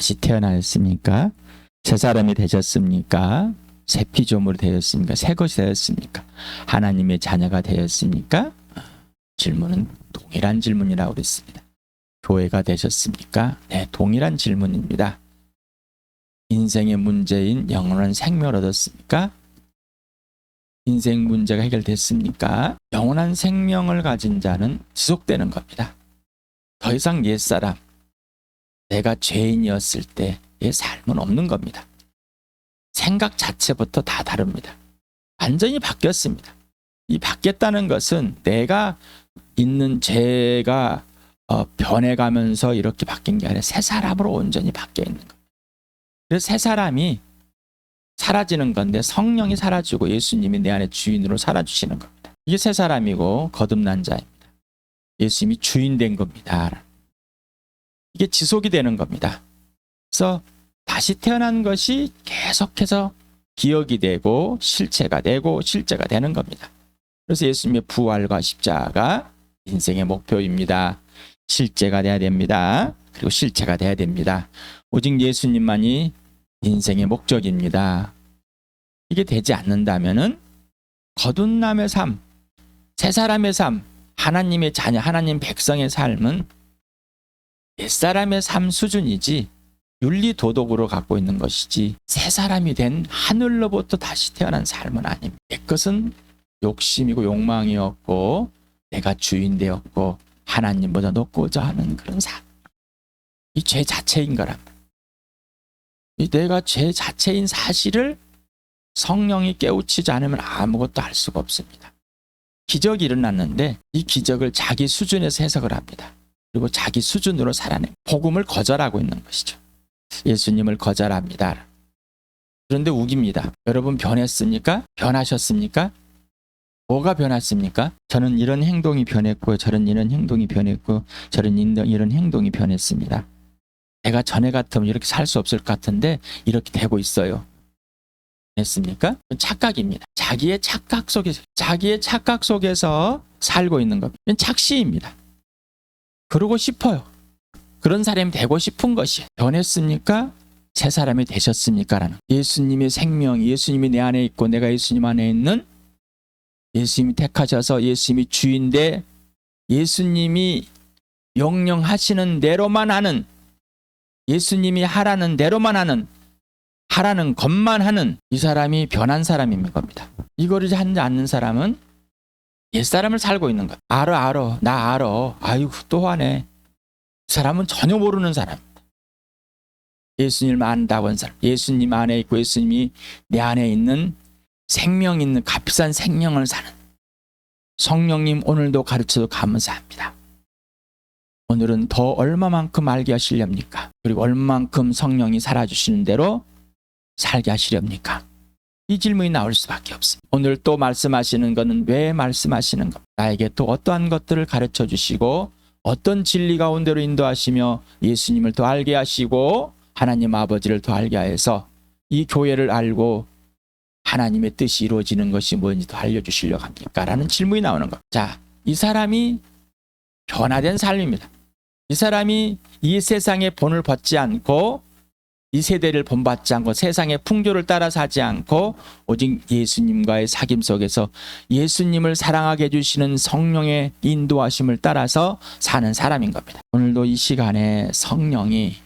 다시 태어나셨습니까? 새 사람이 되셨습니까? 새 피조물이 되었습니까? 새 것이 되었습니까? 하나님의 자녀가 되었습니까? 질문은 동일한 질문이라고 그랬습니다. 교회가 되셨습니까? 네, 동일한 질문입니다. 인생의 문제인 영원한 생명을 얻었습니까? 인생 문제가 해결됐습니까? 영원한 생명을 가진 자는 지속되는 겁니다. 더 이상 옛사람, 내가 죄인이었을 때의 삶은 없는 겁니다. 생각 자체부터 다 다릅니다. 완전히 바뀌었습니다. 이 바뀌었다는 것은 내가 있는 죄가 변해가면서 이렇게 바뀐 게 아니라 새 사람으로 온전히 바뀌어 있는 겁니다. 그래서 새 사람이 사라지는 건데 성령이 사라지고 예수님이 내 안에 주인으로 살아주시는 겁니다. 이게 새 사람이고 거듭난 자입니다. 예수님이 주인 된 겁니다. 이게 지속이 되는 겁니다. 그래서 다시 태어난 것이 계속해서 기억이 되고 실체가 되고 실제가 되는 겁니다. 그래서 예수님의 부활과 십자가 인생의 목표입니다. 실제가 돼야 됩니다. 그리고 실체가 돼야 됩니다. 오직 예수님만이 인생의 목적입니다. 이게 되지 않는다면은 거듭남의 삶, 새 사람의 삶, 하나님의 자녀, 하나님 백성의 삶은 옛사람의 삶 수준이지 윤리 도덕으로 갖고 있는 것이지 새 사람이 된 하늘로부터 다시 태어난 삶은 아닙니다. 옛것은 욕심이고 욕망이었고 내가 주인 되었고 하나님보다 높고자 하는 그런 삶. 이 죄 자체인 거랍니다. 이 내가 죄 자체인 사실을 성령이 깨우치지 않으면 아무것도 할 수가 없습니다. 기적이 일어났는데 이 기적을 자기 수준에서 해석을 합니다. 그리고 자기 수준으로 살아내 복음을 거절하고 있는 것이죠. 예수님을 거절합니다. 그런데 웃깁니다. 여러분 변했습니까? 변하셨습니까? 뭐가 변했습니까? 저는 이런 행동이 변했고요. 저는 이런 행동이 변했고 저는 이런 행동이 변했습니다. 내가 전에 같으면 이렇게 살 수 없을 것 같은데 이렇게 되고 있어요. 했습니까? 착각입니다. 자기의 착각 속에서 살고 있는 겁니다. 착시입니다. 그러고 싶어요. 그런 사람이 되고 싶은 것이 변했습니까? 새 사람이 되셨습니까? 라는 예수님의 생명, 예수님이 내 안에 있고 내가 예수님 안에 있는 예수님이 택하셔서 예수님이 주인데 예수님이 명령하시는 대로만 하는 예수님이 하라는 대로만 하라는 것만 하는 이 사람이 변한 사람인 겁니다. 이거를 하지 않는 사람은 옛사람을 살고 있는 거예요. 나 알아. 아이고 또 하네. 이 사람은 전혀 모르는 사람입니다. 예수님을 안다고 하는 사람. 예수님 안에 있고 예수님이 내 안에 있는 생명 있는 값비싼 생명을 사는 성령님 오늘도 가르쳐도 감사합니다. 오늘은 더 얼마만큼 알게 하시렵니까? 그리고 얼마만큼 성령이 살아주시는 대로 살게 하시렵니까? 이 질문이 나올 수밖에 없습니다. 오늘 또 말씀하시는 것은 왜 말씀하시는 것? 나에게 또 어떠한 것들을 가르쳐 주시고 어떤 진리 가운데로 인도하시며 예수님을 더 알게 하시고 하나님 아버지를 더 알게 하여서 이 교회를 알고 하나님의 뜻이 이루어지는 것이 뭔지 더 알려주시려고 합니까? 라는 질문이 나오는 것. 자, 이 사람이 변화된 삶입니다. 이 사람이 이 세상의 본을 벗지 않고 이 세대를 본받지 않고 세상의 풍조를 따라 사지 않고 오직 예수님과의 사귐 속에서 예수님을 사랑하게 해주시는 성령의 인도하심을 따라서 사는 사람인 겁니다. 오늘도 이 시간에 성령이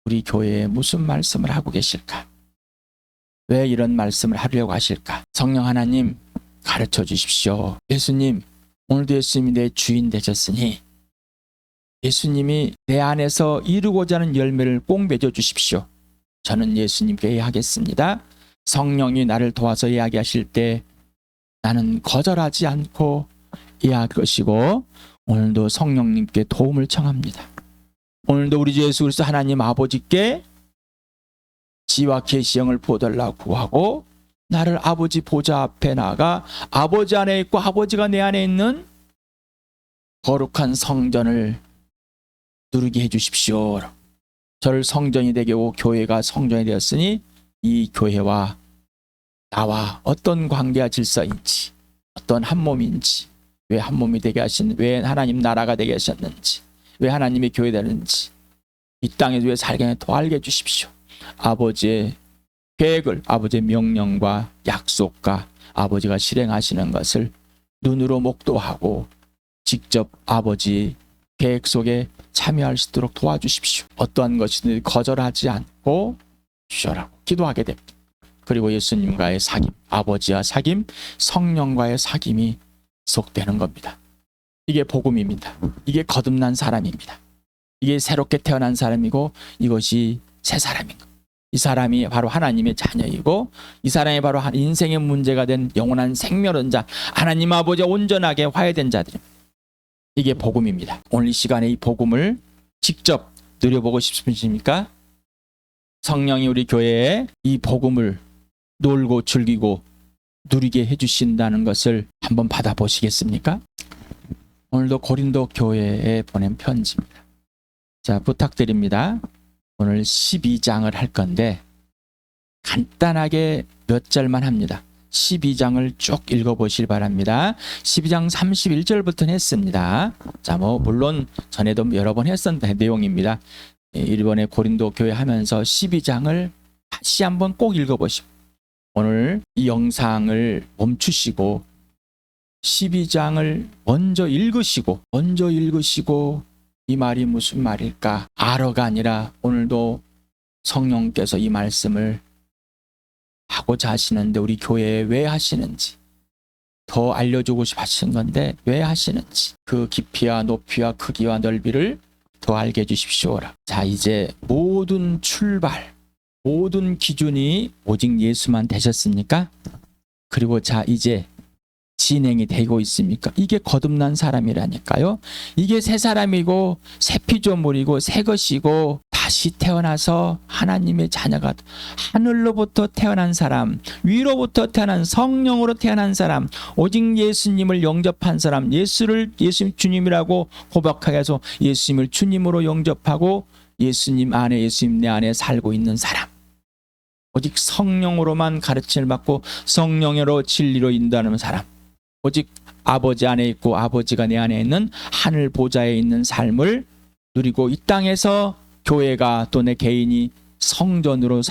우리 교회에 무슨 말씀을 하고 계실까? 왜 이런 말씀을 하려고 하실까? 성령 하나님 가르쳐 주십시오. 예수님, 오늘도 예수님이 내 주인 되셨으니 예수님이 내 안에서 이루고자 하는 열매를 꼭 맺어 주십시오. 저는 예수님께 예하겠습니다. 성령이 나를 도와서 이야기하실 때 나는 거절하지 않고 예할 것이고 오늘도 성령님께 도움을 청합니다. 오늘도 우리 주 예수 그리스도 하나님 아버지께 지와 계시형을 보달라고 구하고 나를 아버지 보좌 앞에 나가 아버지 안에 있고 아버지가 내 안에 있는 거룩한 성전을 누리게 해주십시오. 저를 성전이 되게 하고 교회가 성전이 되었으니 이 교회와 나와 어떤 관계와 질서인지 어떤 한 몸인지 왜 한 몸이 되게 하신 왜 하나님 나라가 되게 하셨는지 왜 하나님의 교회 되는지 이 땅에서 왜 살게 더 알게 해주십시오. 아버지의 계획을, 아버지의 명령과 약속과 아버지가 실행하시는 것을 눈으로 목도하고 직접 아버지 계획 속에 참여할 수 있도록 도와주십시오. 어떠한 것이든 거절하지 않고 주셔라고 기도하게 됩니다. 그리고 예수님과의 사귐, 아버지와 사귐, 성령과의 사귐이 속되는 겁니다. 이게 복음입니다. 이게 거듭난 사람입니다. 이게 새롭게 태어난 사람이고 이것이 새 사람인 것. 이 사람이 바로 하나님의 자녀이고 이 사람이 바로 인생의 문제가 된 영원한 생명론자, 하나님 아버지와 온전하게 화해된 자들입니다. 이게 복음입니다. 오늘 이 시간에 이 복음을 직접 누려보고 싶으십니까? 성령이 우리 교회에 이 복음을 놀고 즐기고 누리게 해주신다는 것을 한번 받아보시겠습니까? 오늘도 고린도 교회에 보낸 편지입니다. 자, 부탁드립니다. 오늘 12장을 할 건데 간단하게 몇 절만 합니다. 12장을 쭉 읽어보시기 바랍니다. 12장 31절부터는 했습니다. 자, 물론 전에도 여러 번 했던 내용입니다. 이번에 고린도 교회 하면서 12장을 다시 한번 꼭 읽어보시고 오늘 이 영상을 멈추시고 12장을 먼저 읽으시고 이 말이 무슨 말일까? 알어가 아니라 오늘도 성령께서 이 말씀을 하고자 하시는데 우리 교회에 왜 하시는지 더 알려주고 싶어 하시는 건데 왜 하시는지 그 깊이와 높이와 크기와 넓이를 더 알게 해주십시오라. 자, 이제 모든 출발, 모든 기준이 오직 예수만 되셨습니까? 그리고 자, 이제 진행이 되고 있습니까? 이게 거듭난 사람이라니까요. 이게 새 사람이고 새 피조물이고 새 것이고 다시 태어나서 하나님의 자녀가 하늘로부터 태어난 사람, 위로부터 태어난 성령으로 태어난 사람, 오직 예수님을 영접한 사람, 예수님 주님이라고 고백하게 해서 예수님을 주님으로 영접하고 예수님 안에, 예수님 내 안에 살고 있는 사람, 오직 성령으로만 가르침을 받고 성령으로 진리로 인도하는 사람, 오직 아버지 안에 있고 아버지가 내 안에 있는 하늘 보좌에 있는 삶을 누리고 이 땅에서 교회가 또 내 개인이 성전으로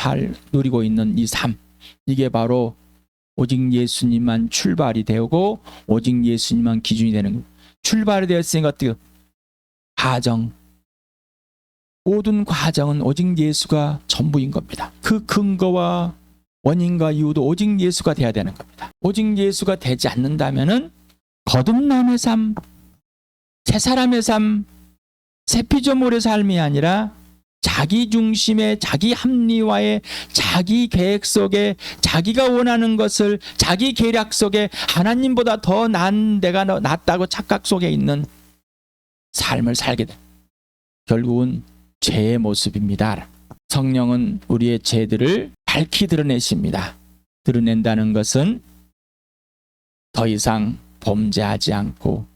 누리고 있는 이 삶, 이게 바로 오직 예수님만 출발이 되고 오직 예수님만 기준이 되는 것. 출발이 되었으니까 어떻게 과정, 모든 과정은 오직 예수가 전부인 겁니다. 그 근거와 원인과 이유도 오직 예수가 돼야 되는 겁니다. 오직 예수가 되지 않는다면은 거듭남의 삶, 새 사람의 삶, 새 피조물의 삶이 아니라 자기 중심의 자기 합리화의 자기 계획 속에 자기가 원하는 것을 자기 계략 속에 하나님보다 더 나은 내가 낫다고 착각 속에 있는 삶을 살게 돼. 결국은 죄의 모습입니다. 성령은 우리의 죄들을 밝히 드러내십니다. 드러낸다는 것은 더 이상 범죄하지 않고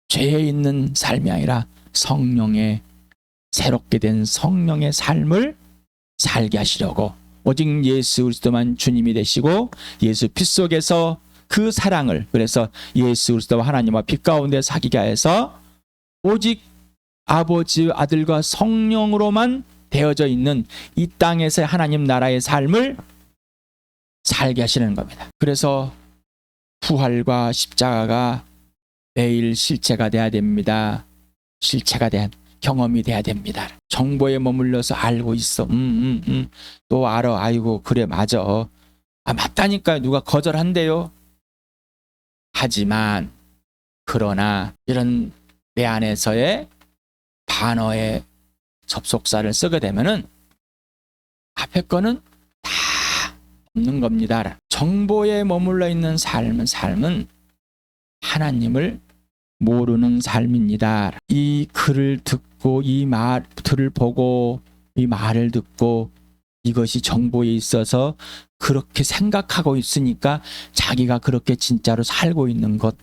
죄에 있는 삶이 아니라 성령의 새롭게 된 성령의 삶을 살게 하시려고 오직 예수 그리스도만 주님이 되시고 예수 피 속에서 그 사랑을, 그래서 예수 그리스도와 하나님과 빛 가운데 사귀게 해서 오직 아버지, 아들과 성령으로만 되어져 있는 이 땅에서의 하나님 나라의 삶을 살게 하시는 겁니다. 그래서 부활과 십자가가 매일 실체가 돼야 됩니다. 실체가 돼야, 경험이 돼야 됩니다. 정보에 머물러서 알고 있어. 또 알아. 아이고 그래 맞아. 맞다니까 누가 거절한대요. 하지만 그러나 이런 내 안에서의 반어의 접속사를 쓰게 되면은 앞에 거는 다 없는 겁니다. 정보에 머물러 있는 삶은 하나님을 모르는 삶입니다. 이 글을 듣고 이 말을 보고 이 말을 듣고 이것이 정보에 있어서 그렇게 생각하고 있으니까 자기가 그렇게 진짜로 살고 있는 것,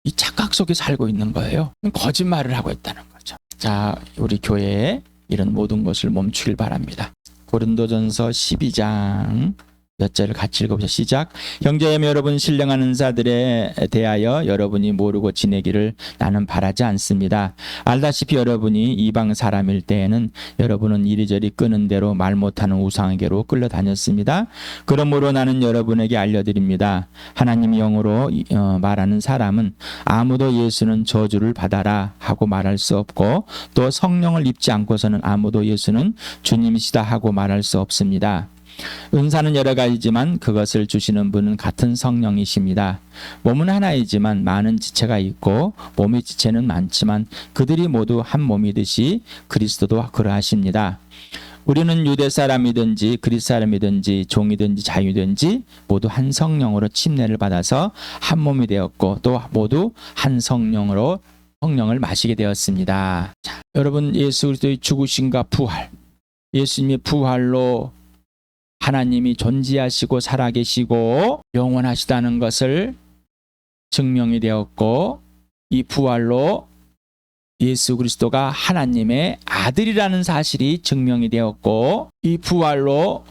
이 착각 속에 살고 있는 거예요. 거짓말을 하고 있다는 거죠. 자, 우리 교회에 이런 모든 것을 멈추길 바랍니다. 고린도전서 12장 몇 절을 같이 읽어보자. 시작. 형제자매 여러분, 신령한 은사들에 대하여 여러분이 모르고 지내기를 나는 바라지 않습니다. 알다시피 여러분이 이방 사람일 때에는 여러분은 이리저리 끄는 대로 말 못하는 우상에게로 끌려다녔습니다. 그러므로 나는 여러분에게 알려드립니다. 하나님의 영으로 말하는 사람은 아무도 예수는 저주를 받아라 하고 말할 수 없고, 또 성령을 입지 않고서는 아무도 예수는 주님이시다 하고 말할 수 없습니다. 은사는 여러 가지지만 그것을 주시는 분은 같은 성령이십니다. 몸은 하나이지만 많은 지체가 있고 몸의 지체는 많지만 그들이 모두 한 몸이듯이 그리스도도 그러하십니다. 우리는 유대 사람이든지 그리스 사람이든지 종이든지 자유든지 모두 한 성령으로 침례를 받아서 한 몸이 되었고, 또 모두 한 성령으로 성령을 마시게 되었습니다. 자, 여러분, 예수 그리스도의 죽으심과 부활, 예수님의 부활로 하나님이 존재하시고 살아계시고 영원하시다는 것을 증명이 되었고, 이 부활로 예수 그리스도가 하나님의 아들이라는 사실이 증명이 되었고, 이 부활로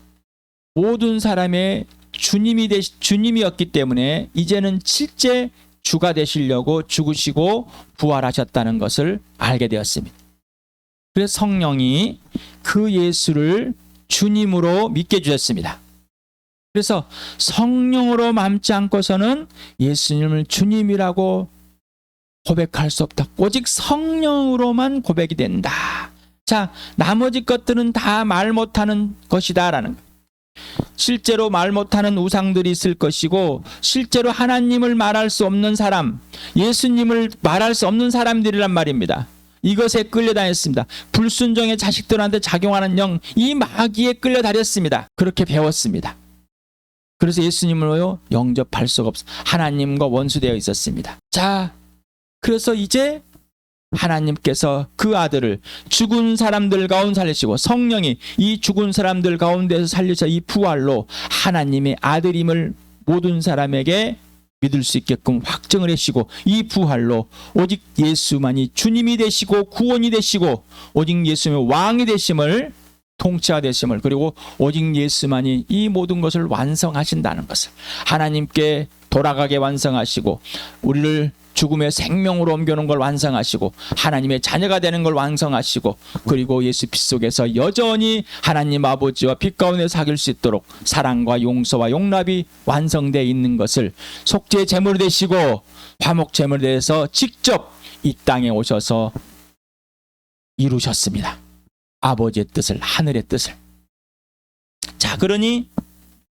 모든 사람의 주님이었기 때문에 이제는 실제 주가 되시려고 죽으시고 부활하셨다는 것을 알게 되었습니다. 그래서 성령이 그 예수를 주님으로 믿게 주셨습니다. 그래서 성령으로 맘지 않고서는 예수님을 주님이라고 고백할 수 없다. 오직 성령으로만 고백이 된다. 자, 나머지 것들은 다 말 못하는 것이다 라는 거예요. 실제로 말 못하는 우상들이 있을 것이고, 실제로 하나님을 말할 수 없는 사람, 예수님을 말할 수 없는 사람들이란 말입니다. 이것에 끌려다녔습니다. 불순종의 자식들한테 작용하는 영, 이 마귀에 끌려다녔습니다. 그렇게 배웠습니다. 그래서 예수님을요 영접할 수가 없어. 하나님과 원수되어 있었습니다. 자, 그래서 이제 하나님께서 그 아들을 죽은 사람들 가운데 살리시고, 성령이 이 죽은 사람들 가운데서 살리셔 이 부활로 하나님의 아들임을 모든 사람에게 믿을 수 있게끔 확증을 하시고, 이 부활로 오직 예수만이 주님이 되시고 구원이 되시고 오직 예수님의 왕이 되심을, 통치가 되심을, 그리고 오직 예수만이 이 모든 것을 완성하신다는 것을, 하나님께 돌아가게 완성하시고 우리를 죽음의 생명으로 옮겨놓은 걸 완성하시고 하나님의 자녀가 되는 걸 완성하시고, 그리고 예수 빛 속에서 여전히 하나님 아버지와 빛 가운데 사귈 수 있도록 사랑과 용서와 용납이 완성되어 있는 것을 속죄 제물이 되시고 화목 제물이 되어서 직접 이 땅에 오셔서 이루셨습니다. 아버지의 뜻을, 하늘의 뜻을. 자, 그러니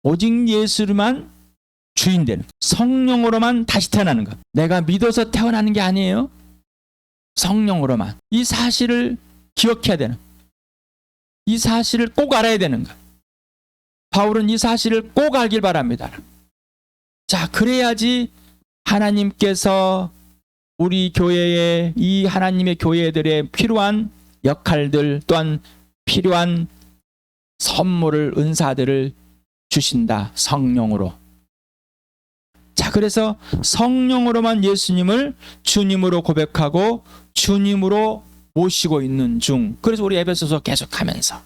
오직 예수만 주인 되는, 성령으로만 다시 태어나는 것. 내가 믿어서 태어나는 게 아니에요. 성령으로만. 이 사실을 기억해야 되는, 이 사실을 꼭 알아야 되는 것. 바울은 이 사실을 꼭 알길 바랍니다. 자, 그래야지 하나님께서 우리 교회에, 이 하나님의 교회들의 필요한 역할들, 또한 필요한 선물을, 은사들을 주신다. 성령으로. 자, 그래서 성령으로만 예수님을 주님으로 고백하고 주님으로 모시고 있는 중. 그래서 우리 에베소서 계속하면서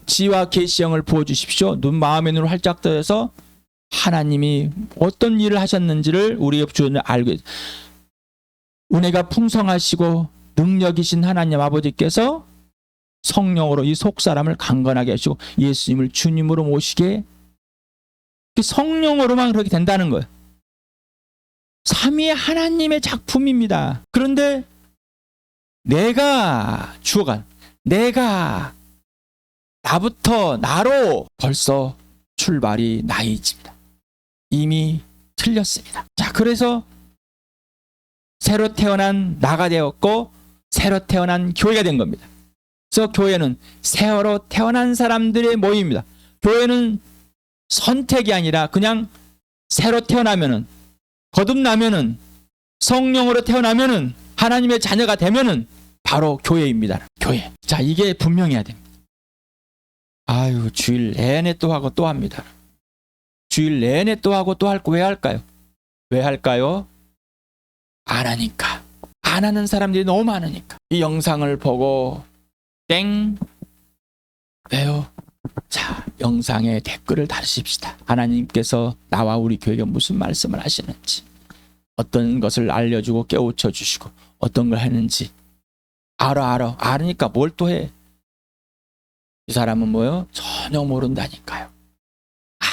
지와 계시형을 부어주십시오. 마음의 눈을 활짝 떠서 하나님이 어떤 일을 하셨는지를 우리의 주는 알고, 은혜가 풍성하시고 능력이신 하나님 아버지께서 성령으로 이 속사람을 강건하게 하시고 예수님을 주님으로 모시게, 성령으로만 그렇게 된다는 거예요. 삼위 하나님의 작품입니다. 그런데 내가 주어간, 내가 나부터 나로 벌써 출발이 나이집니다. 이미 틀렸습니다. 자, 그래서 새로 태어난 나가 되었고 새로 태어난 교회가 된 겁니다. 그래서 교회는 새로 태어난 사람들의 모임입니다. 교회는 선택이 아니라 그냥 새로 태어나면은, 거듭나면은, 성령으로 태어나면은, 하나님의 자녀가 되면은 바로 교회입니다. 교회. 자, 이게 분명해야 됩니다. 아유, 주일 내내 또 하고 또 합니다. 주일 내내 또 하고 또 할 거 왜 할까요? 왜 할까요? 안 하니까. 안 하는 사람들이 너무 많으니까. 이 영상을 보고 땡, 왜요? 자, 영상에 댓글을 달으십시다. 하나님께서 나와 우리 교회에 무슨 말씀을 하시는지, 어떤 것을 알려주고 깨우쳐 주시고 어떤 걸 했는지 알으니까 뭘 또 해. 이 사람은 뭐요? 전혀 모른다니까요.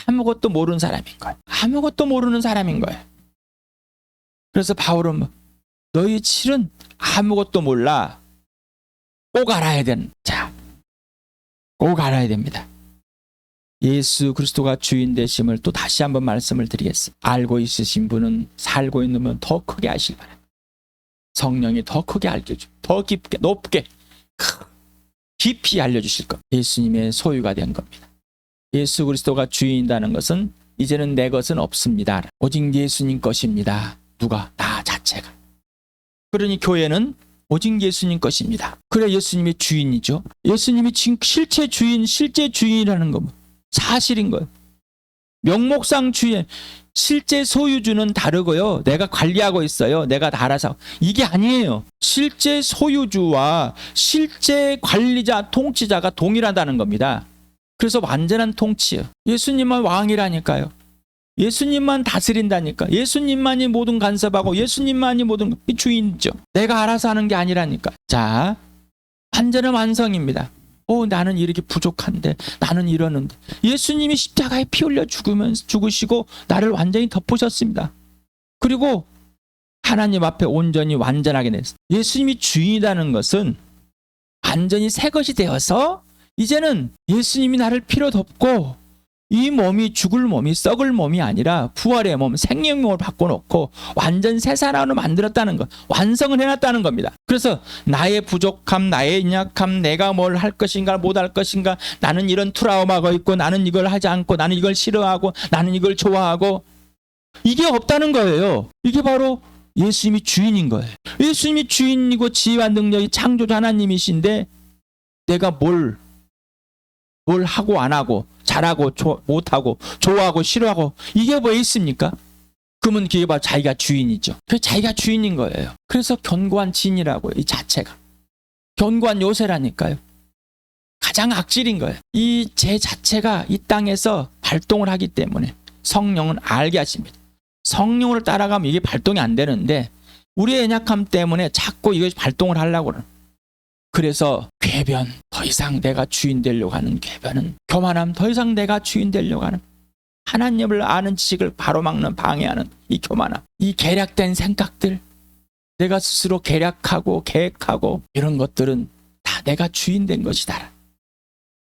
아무것도 모르는 사람인 거예요. 아무것도 모르는 사람인 거예요. 그래서 바울은 너희 실은 아무것도 몰라. 꼭 알아야 되는. 자, 꼭 알아야 됩니다. 예수 그리스도가 주인 되심을 또 다시 한번 말씀을 드리겠습니다. 알고 있으신 분은, 살고 있는 분은 더 크게 아실 바랍니다. 성령이 더 크게 알려주고 더 깊게 높게 깊이 알려주실 것. 예수님의 소유가 된 겁니다. 예수 그리스도가 주인이라는 것은 이제는 내 것은 없습니다. 오직 예수님 것입니다. 누가? 나 자체가. 그러니 교회는 오직 예수님 것입니다. 그래 예수님이 주인이죠. 예수님이 실제 주인이라는 거 사실인 거예요. 명목상 주인, 실제 소유주는 다르고요. 내가 관리하고 있어요. 내가 다 알아서. 이게 아니에요. 실제 소유주와 실제 관리자, 통치자가 동일하다는 겁니다. 그래서 완전한 통치예요. 예수님만 왕이라니까요. 예수님만 다스린다니까. 예수님만이 모든 간섭하고 예수님만이 모든 주인이죠. 내가 알아서 하는 게 아니라니까. 자, 완전한 완성입니다. 나는 이렇게 부족한데, 나는 이러는데. 예수님이 십자가에 피 흘려 죽으시고 나를 완전히 덮으셨습니다. 그리고 하나님 앞에 온전히 완전하게 냈어요. 예수님이 주인이라는 것은 완전히 새 것이 되어서 이제는 예수님이 나를 피로 덮고 이 몸이 죽을 몸이 썩을 몸이 아니라 부활의 몸, 생명몸을 바꿔놓고 완전 새 사람으로 만들었다는 것, 완성을 해놨다는 겁니다. 그래서 나의 부족함, 나의 인약함, 내가 뭘 할 것인가 못 할 것인가, 나는 이런 트라우마가 있고 나는 이걸 하지 않고 나는 이걸 싫어하고 나는 이걸 좋아하고, 이게 없다는 거예요. 이게 바로 예수님이 주인인 거예요. 예수님이 주인이고 지혜와 능력이 창조자 하나님이신데 내가 뭘 하고 안 하고, 잘하고 못하고, 좋아하고 싫어하고, 이게 뭐 있습니까? 그러면 그게 바로 자기가 주인이죠. 그 자기가 주인인 거예요. 그래서 견고한 진이라고요. 이 자체가 견고한 요새라니까요. 가장 악질인 거예요. 이 제 자체가 이 땅에서 발동을 하기 때문에 성령은 알게 하십니다. 성령을 따라가면 이게 발동이 안 되는데 우리의 연약함 때문에 자꾸 이것이 발동을 하려고 그러는. 그래서 궤변, 더 이상 내가 주인 되려고 하는 궤변은 교만함, 더 이상 내가 주인 되려고 하는 하나님을 아는 지식을 바로 막는, 방해하는 이 교만함, 이 계략된 생각들, 내가 스스로 계략하고 계획하고 이런 것들은 다 내가 주인 된 것이다.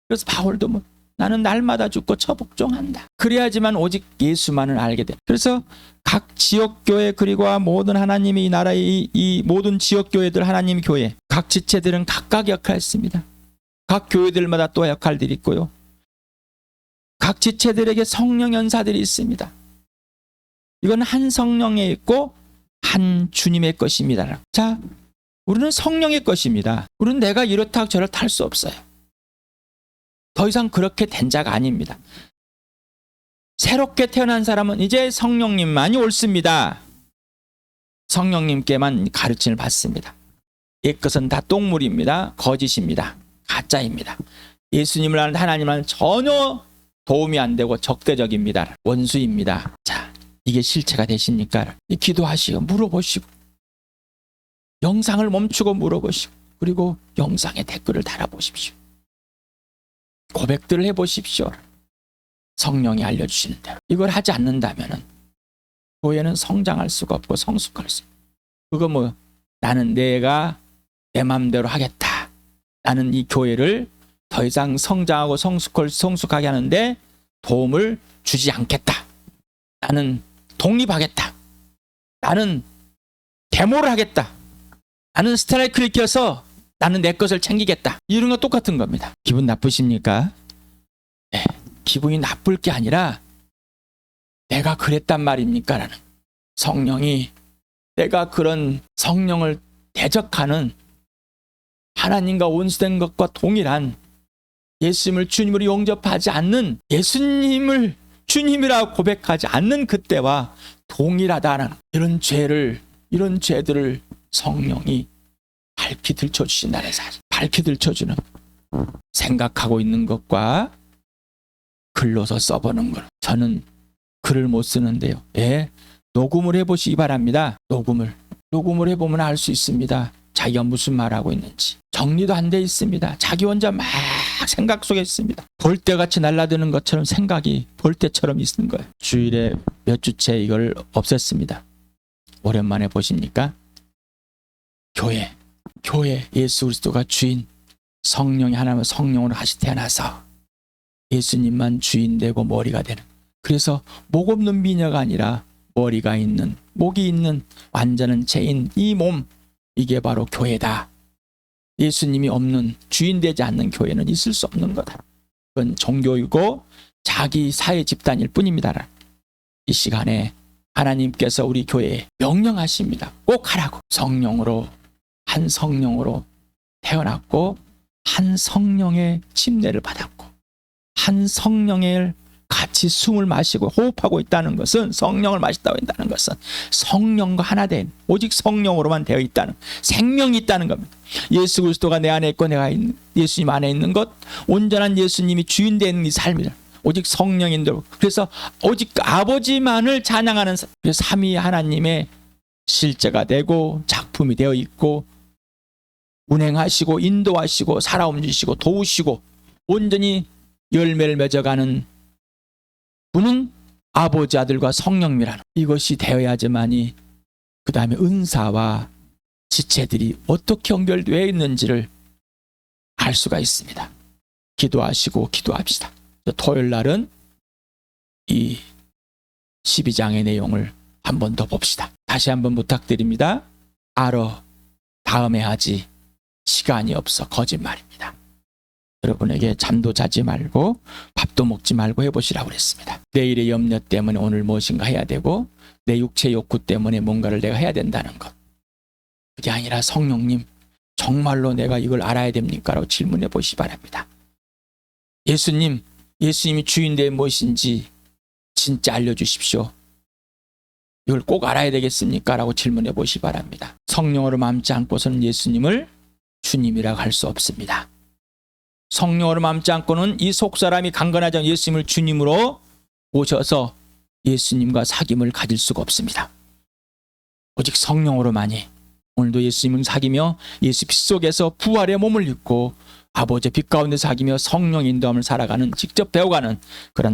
그래서 바울도 나는 날마다 죽고 처복종한다. 그래야지만 오직 예수만을 알게 돼. 그래서 각 지역교회 그리고 모든 하나님의 이 나라의 이 모든 지역교회들, 하나님 교회 각 지체들은 각각 역할을 했습니다. 각 교회들마다 또 역할들이 있고요. 각 지체들에게 성령 연사들이 있습니다. 이건 한 성령에 있고 한 주님의 것입니다. 자, 우리는 성령의 것입니다. 우리는 내가 이렇다 저렇다 할 수 없어요. 더 이상 그렇게 된 자가 아닙니다. 새롭게 태어난 사람은 이제 성령님만이 옳습니다. 성령님께만 가르침을 받습니다. 옛것은 다 똥물입니다. 거짓입니다. 가짜입니다. 예수님을 아는 하나님은 전혀 도움이 안 되고 적대적입니다. 원수입니다. 자, 이게 실체가 되십니까? 기도하시고 물어보시고, 영상을 멈추고 물어보시고, 그리고 영상에 댓글을 달아보십시오. 고백들을 해보십시오. 성령이 알려주시는 대로. 이걸 하지 않는다면 교회는 성장할 수가 없고 성숙할 수 없고, 그거 나는 내가 내 마음대로 하겠다. 나는 이 교회를 더 이상 성장하고 성숙하게 하는데 도움을 주지 않겠다. 나는 독립하겠다. 나는 데모를 하겠다. 나는 스트라이크를 껴서 나는 내 것을 챙기겠다. 이런 거 똑같은 겁니다. 기분 나쁘십니까? 네, 기분이 나쁠 게 아니라 내가 그랬단 말입니까? 라는 성령이, 내가 그런 성령을 대적하는 하나님과 원수된 것과 동일한, 예수님을 주님으로 용접하지 않는, 예수님을 주님이라고 고백하지 않는 그때와 동일하다는 이런 죄들을 성령이 밝히 들춰주신다는 사실. 밝히 들춰주는, 생각하고 있는 것과 글로서 써보는 걸. 저는 글을 못 쓰는데요. 예, 녹음을 해보시기 바랍니다. 녹음을 해보면 알 수 있습니다. 자기가 무슨 말하고 있는지. 정리도 안 돼 있습니다. 자기 혼자 막 생각 속에 있습니다. 벌떼같이 날아드는 것처럼 생각이 벌떼처럼 있는 거예요. 주일에 몇 주째 이걸 없앴습니다. 오랜만에 보십니까? 교회 예수 그리스도가 주인, 성령이 하나님은 성령으로 다시 태어나서 예수님만 주인 되고 머리가 되는. 그래서 목 없는 미녀가 아니라 머리가 있는, 목이 있는 완전한 죄인 이 몸, 이게 바로 교회다. 예수님이 없는, 주인 되지 않는 교회는 있을 수 없는 거다. 그건 종교이고 자기 사회 집단일 뿐입니다. 이 시간에 하나님께서 우리 교회에 명령하십니다. 꼭 하라고. 성령으로, 한 성령으로 태어났고 한 성령의 침례를 받았고 한 성령을 같이 숨을 마시고 호흡하고 있다는 것은, 성령을 마신다고 한다는 것은 성령과 하나 된, 오직 성령으로만 되어 있다는, 생명이 있다는 겁니다. 예수 그리스도가 내 안에 있고 내가 예수님 안에 있는 것, 온전한 예수님이 주인 되는 이 삶이다. 오직 성령인들. 그래서 오직 아버지만을 찬양하는, 그래서 삼위 하나님의 실제가 되고 작품이 되어 있고 운행하시고 인도하시고 살아 움직이시고 도우시고 온전히 열매를 맺어가는 분은 아버지, 아들과 성령이라는, 이것이 되어야지만이 그 다음에 은사와 지체들이 어떻게 연결되어 있는지를 알 수가 있습니다. 기도하시고 기도합시다. 토요일 날은 이 12장의 내용을 한 번 더 봅시다. 다시 한번 부탁드립니다. 알어, 다음에 하지, 시간이 없어, 거짓말입니다. 여러분에게 잠도 자지 말고 밥도 먹지 말고 해보시라고 그랬습니다. 내일의 염려 때문에 오늘 무엇인가 해야 되고 내 육체 욕구 때문에 뭔가를 내가 해야 된다는 것, 그게 아니라 성령님 정말로 내가 이걸 알아야 됩니까? 라고 질문해 보시기 바랍니다. 예수님이 주인되어 무엇인지 진짜 알려주십시오. 이걸 꼭 알아야 되겠습니까? 라고 질문해 보시기 바랍니다. 성령으로 맘지 않고서는 예수님을 주님이라고 할 수 없습니다. 성령으로 맘지 않고는 이 속사람이 강건하지 않은 예수님을 주님으로 오셔서 예수님과 사귐을 가질 수가 없습니다. 오직 성령으로만이. 오늘도 예수님을 사귀며 예수 빛 속에서 부활의 몸을 입고 아버지의 빛 가운데 사귀며 성령 인도함을 살아가는, 직접 배워가는 그런